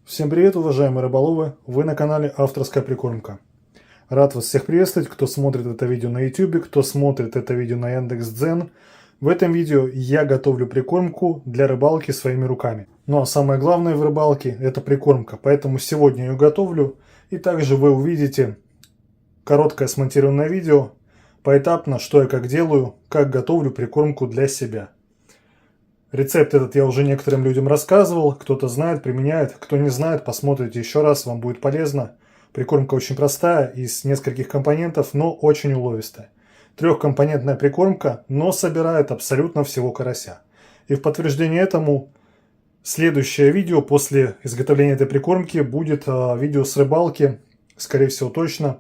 Всем привет, уважаемые рыболовы! Вы на канале Авторская прикормка. Рад вас всех приветствовать, кто смотрит это видео на YouTube, кто смотрит это видео на Яндекс.Дзен. В этом видео я готовлю прикормку для рыбалки своими руками. Ну а самое главное в рыбалке это прикормка, поэтому сегодня ее готовлю. И также вы увидите короткое смонтированное видео поэтапно, что я как делаю, как готовлю прикормку для себя. Рецепт этот я уже некоторым людям рассказывал, кто-то знает, применяет, кто не знает, посмотрите еще раз, вам будет полезно. Прикормка очень простая, из нескольких компонентов, но очень уловистая. Трехкомпонентная прикормка, но собирает абсолютно всего карася. И в подтверждение этому следующее видео после изготовления этой прикормки будет видео с рыбалки, скорее всего точно,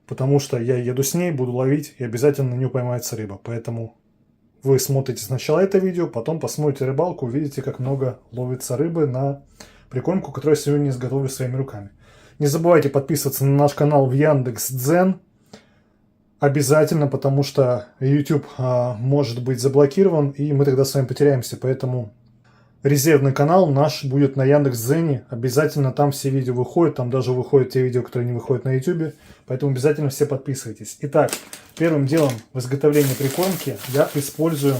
потому что я еду с ней, буду ловить и обязательно на нее поймается рыба, поэтому... Вы смотрите сначала это видео, потом посмотрите рыбалку, увидите, как много ловится рыбы на прикормку, которую я сегодня изготовлю своими руками. Не забывайте подписываться на наш канал в Яндекс.Дзен. Обязательно, потому что YouTube может быть заблокирован, и мы тогда с вами потеряемся. Поэтому резервный канал наш будет на Яндекс.Дзене. Обязательно там все видео выходят, там даже выходят те видео, которые не выходят на YouTube. Поэтому обязательно все подписывайтесь. Итак, первым делом в изготовлении прикормки я использую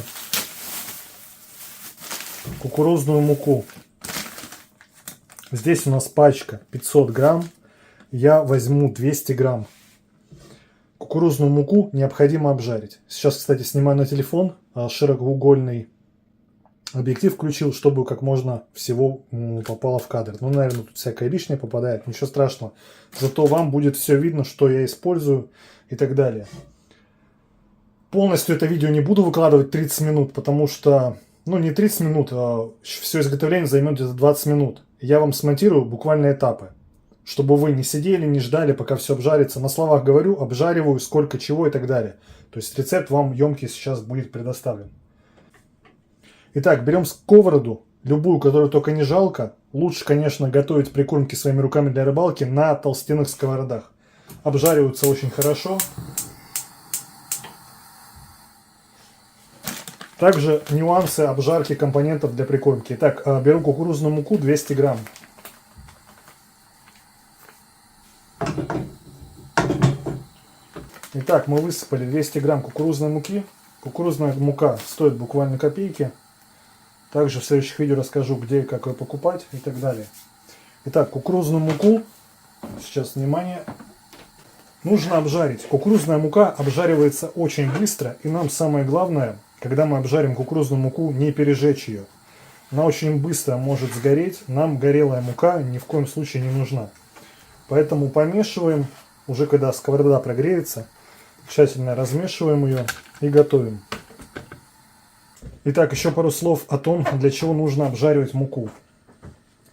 кукурузную муку. Здесь у нас пачка 500 грамм. Я возьму 200 грамм. Кукурузную муку необходимо обжарить. Сейчас, кстати, снимаю на телефон широкоугольный объектив включил, чтобы как можно всего попало в кадр. Ну, наверное, тут всякое лишнее попадает, ничего страшного. Зато вам будет все видно, что я использую и так далее. Полностью это видео не буду выкладывать 30 минут, потому что, ну, не 30 минут, а все изготовление займет где-то 20 минут. Я вам смонтирую буквально этапы, чтобы вы не сидели, не ждали, пока все обжарится. На словах говорю, обжариваю, сколько чего и так далее. То есть рецепт вам емкий сейчас будет предоставлен. Итак, берем сковороду, любую, которую только не жалко. Лучше, конечно, готовить прикормки своими руками для рыбалки на толстенных сковородах. Обжариваются очень хорошо. Также нюансы обжарки компонентов для прикормки. Итак, беру кукурузную муку 200 грамм. Итак, мы высыпали 200 грамм кукурузной муки. Кукурузная мука стоит буквально копейки. Также в следующих видео расскажу, где и как ее покупать и так далее. Итак, кукурузную муку, сейчас внимание, нужно обжарить. Кукурузная мука обжаривается очень быстро, и нам самое главное, когда мы обжарим кукурузную муку, не пережечь ее. Она очень быстро может сгореть, нам горелая мука ни в коем случае не нужна. Поэтому помешиваем, уже когда сковорода прогреется, тщательно размешиваем ее и готовим. Итак, еще пару слов о том, для чего нужно обжаривать муку.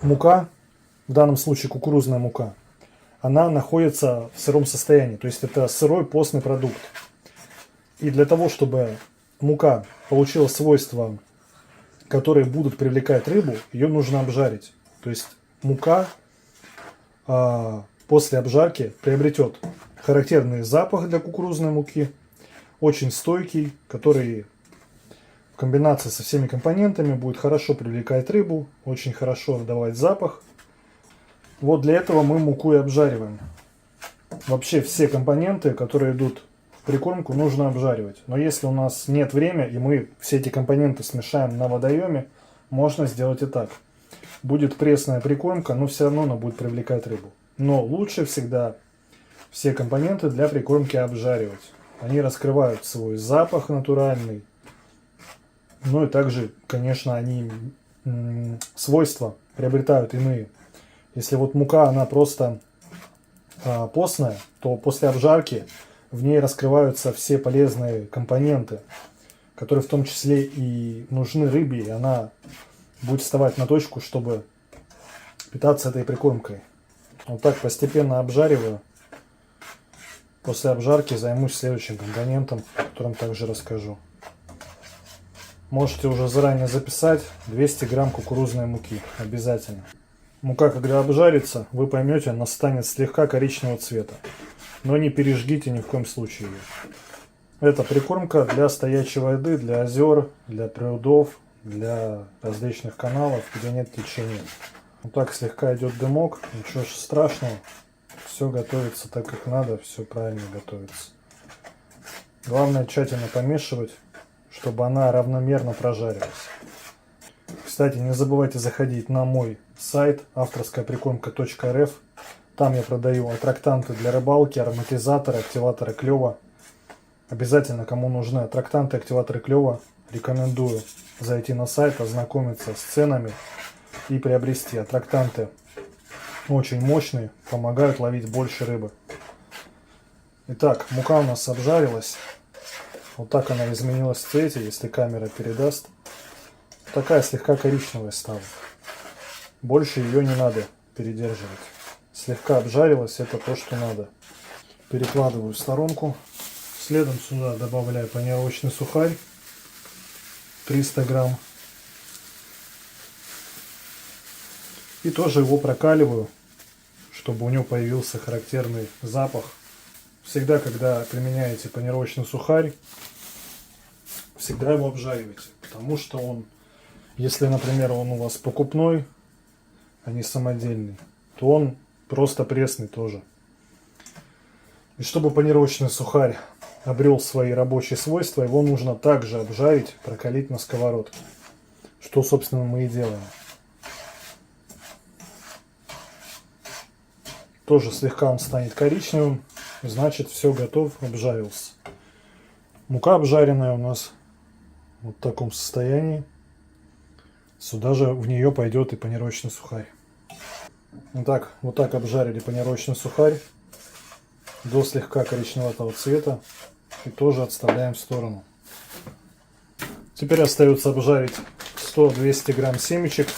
Мука, в данном случае кукурузная мука, она находится в сыром состоянии, то есть это сырой постный продукт. И для того, чтобы мука получила свойства, которые будут привлекать рыбу, ее нужно обжарить. То есть мука после обжарки приобретет характерный запах для кукурузной муки, очень стойкий, который в комбинации со всеми компонентами будет хорошо привлекать рыбу, очень хорошо давать запах. Вот для этого мы муку и обжариваем. Вообще все компоненты, которые идут в прикормку, нужно обжаривать. Но если у нас нет времени и мы все эти компоненты смешаем на водоеме, можно сделать и так. Будет пресная прикормка, но все равно она будет привлекать рыбу. Но лучше всегда все компоненты для прикормки обжаривать. Они раскрывают свой запах натуральный. Ну и также, конечно, они свойства приобретают иные. Если вот мука, она просто постная, то после обжарки в ней раскрываются все полезные компоненты, которые в том числе и нужны рыбе, и она будет вставать на точку, чтобы питаться этой прикормкой. Вот так постепенно обжариваю. После обжарки займусь следующим компонентом, о котором также расскажу. Можете уже заранее записать 200 грамм кукурузной муки. Обязательно. Мука, когда обжарится, вы поймете, она станет слегка коричневого цвета. Но не пережгите ни в коем случае ее. Это прикормка для стоячей воды, для озер, для прудов, для различных каналов, где нет течения. Вот так слегка идет дымок, ничего страшного. Все готовится так, как надо, все правильно готовится. Главное тщательно помешивать, чтобы она равномерно прожарилась. Кстати, не забывайте заходить на мой сайт авторскаяприкормка.рф. Там я продаю аттрактанты для рыбалки, ароматизаторы, активаторы клёва. Обязательно, кому нужны аттрактанты, активаторы клёва, рекомендую зайти на сайт, ознакомиться с ценами и приобрести. Аттрактанты очень мощные, помогают ловить больше рыбы. Итак, мука у нас обжарилась. Вот так она изменилась в цвете, если камера передаст. Такая слегка коричневая стала. Больше ее не надо передерживать. Слегка обжарилась, это то, что надо. Перекладываю в сторонку. Следом сюда добавляю панировочный сухарь. 300 грамм. И тоже его прокаливаю, чтобы у него появился характерный запах. Всегда, когда применяете панировочный сухарь, всегда его обжаривайте. Потому что он, если, например, он у вас покупной, а не самодельный, то он просто пресный тоже. И чтобы панировочный сухарь обрел свои рабочие свойства, его нужно также обжарить, прокалить на сковородке. Что, собственно, мы и делаем. Тоже слегка он станет коричневым, значит, все готов, обжарился. Мука обжаренная у нас вот в таком состоянии. Сюда же в нее пойдет и панировочный сухарь. Итак, вот так обжарили панировочный сухарь до слегка коричневатого цвета. И тоже отставляем в сторону. Теперь остается обжарить 100-200 грамм семечек.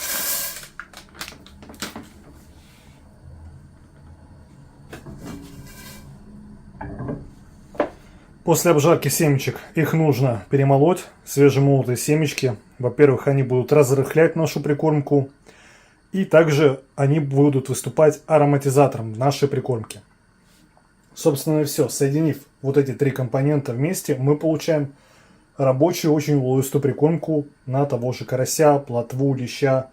После обжарки семечек их нужно перемолоть. Свежемолотые семечки. Во-первых, они будут разрыхлять нашу прикормку. И также они будут выступать ароматизатором в нашей прикормке. Собственно и все. Соединив вот эти три компонента вместе, мы получаем рабочую, очень уловистую прикормку на того же карася, плотву, леща.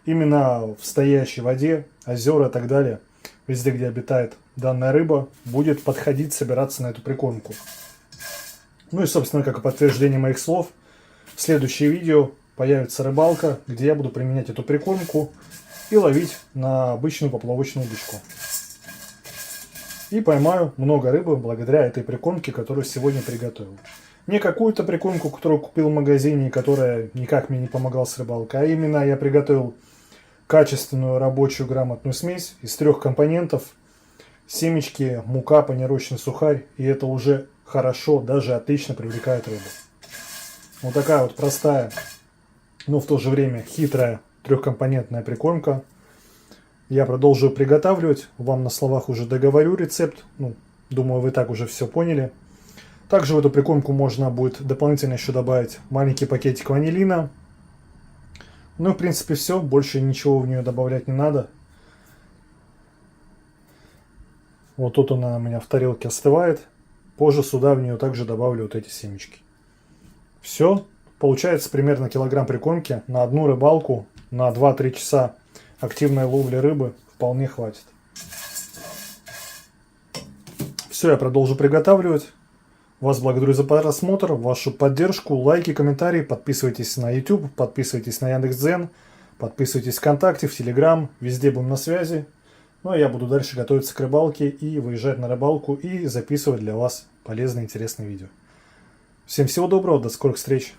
Именно в стоящей воде, озера и так далее, везде, где обитает данная рыба, будет подходить, собираться на эту прикормку. Ну и, собственно, как и подтверждение моих слов, в следующее видео появится рыбалка, где я буду применять эту прикормку и ловить на обычную поплавочную удочку. И поймаю много рыбы благодаря этой прикормке, которую сегодня приготовил. Не какую-то прикормку, которую купил в магазине, и которая никак мне не помогала с рыбалкой, а именно я приготовил качественную рабочую грамотную смесь из 3 компонентов. Семечки, мука, панировочный сухарь. И это уже хорошо, даже отлично привлекает рыбу. Вот такая вот простая, но в то же время хитрая 3-компонентная прикормка. Я продолжу приготавливать. Вам на словах уже договорю рецепт. Ну, думаю, вы так уже все поняли. Также в эту прикормку можно будет дополнительно еще добавить маленький пакетик ванилина. Ну, в принципе, все. Больше ничего в нее добавлять не надо. Вот тут она у меня в тарелке остывает. Позже сюда в нее также добавлю вот эти семечки. Все. Получается примерно килограмм прикормки на одну рыбалку на 2-3 часа активной ловли рыбы вполне хватит. Все, я продолжу приготавливать. Вас благодарю за просмотр, вашу поддержку, лайки, комментарии. Подписывайтесь на YouTube, подписывайтесь на Яндекс.Дзен, подписывайтесь ВКонтакте, в Телеграм. Везде будем на связи. Ну а я буду дальше готовиться к рыбалке и выезжать на рыбалку и записывать для вас полезные, интересные видео. Всем всего доброго, до скорых встреч!